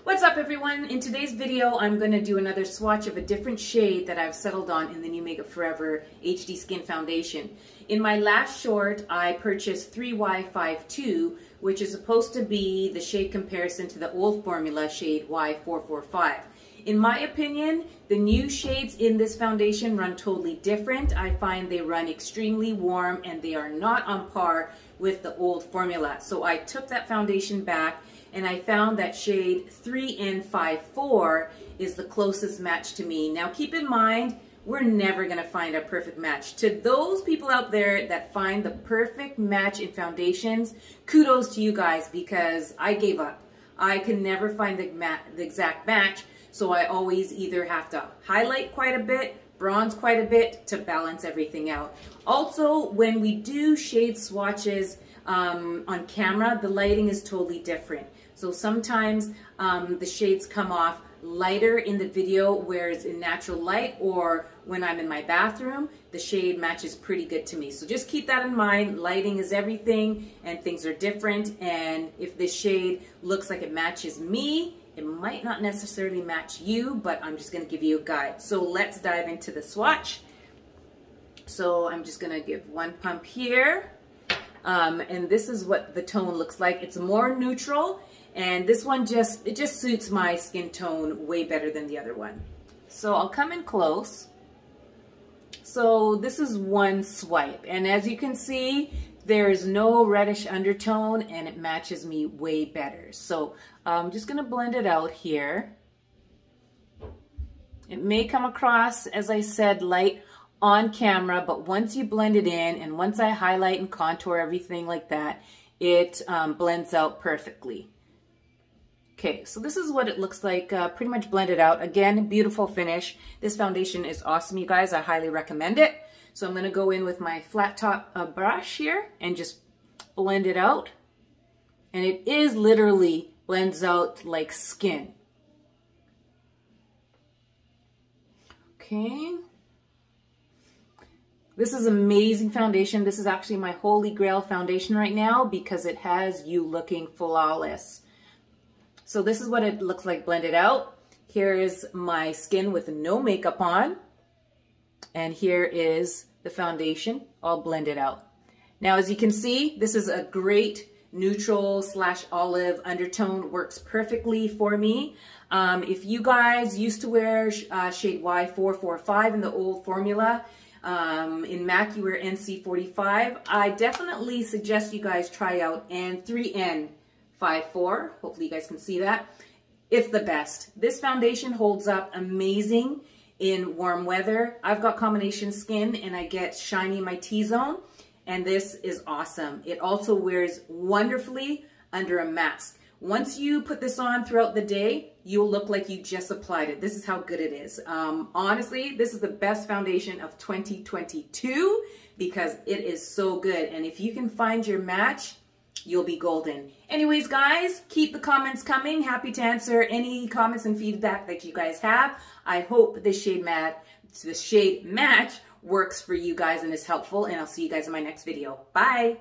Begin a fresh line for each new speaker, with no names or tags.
What's up everyone? In today's video I'm going to do another swatch of a different shade that I've settled on in the new Makeup Forever HD Skin Foundation. In my last short I purchased 3Y52, which is supposed to be the shade comparison to the old formula shade Y445. In my opinion, the new shades in this foundation run totally different. I find they run extremely warm and they are not on par with the old formula. So I took that foundation back and I found that shade 3N54 is the closest match to me. Now keep in mind, we're never gonna find a perfect match. To those people out there that find the perfect match in foundations, kudos to you guys because I gave up. I can never find the exact match, so I always either have to highlight quite a bit, bronze quite a bit to balance everything out. Also, when we do shade swatches on camera, the lighting is totally different. So sometimes the shades come off lighter in the video, whereas in natural light or when I'm in my bathroom, the shade matches pretty good to me. So just keep that in mind. Lighting is everything and things are different. And if this shade looks like it matches me, it might not necessarily match you, but I'm just going to give you a guide. So let's dive into the swatch. So I'm just going to give one pump here. And this is what the tone looks like. It's more neutral. And this one just suits my skin tone way better than the other one. So I'll come in close. So this is one swipe. And as you can see, there is no reddish undertone and it matches me way better. So I'm just gonna blend it out here. It may come across, as I said, light on camera, but once you blend it in and once I highlight and contour everything like that, it blends out perfectly. Okay, so this is what it looks like, pretty much blended out. Again, beautiful finish. This foundation is awesome, you guys. I highly recommend it. So I'm going to go in with my flat top brush here and just blend it out. And it is literally blends out like skin. Okay. This is amazing foundation. This is actually my holy grail foundation right now because it has you looking flawless. So this is what it looks like blended out. Here is my skin with no makeup on. And here is the foundation all blended out. Now, as you can see, this is a great neutral / olive undertone, works perfectly for me. If you guys used to wear shade Y445 in the old formula, in MAC you wear NC45, I definitely suggest you guys try out 3N54. Hopefully you guys can see that. It's the best. This foundation holds up amazing in warm weather. I've got combination skin and I get shiny in my T-zone, and this is awesome. It also wears wonderfully under a mask. Once you put this on throughout the day, you'll look like you just applied it. This is how good it is. Honestly, this is the best foundation of 2022 because it is so good. And if you can find your match, you'll be golden. Anyways, guys, keep the comments coming. Happy to answer any comments and feedback that you guys have. I hope this shade match works for you guys and is helpful, and I'll see you guys in my next video. Bye.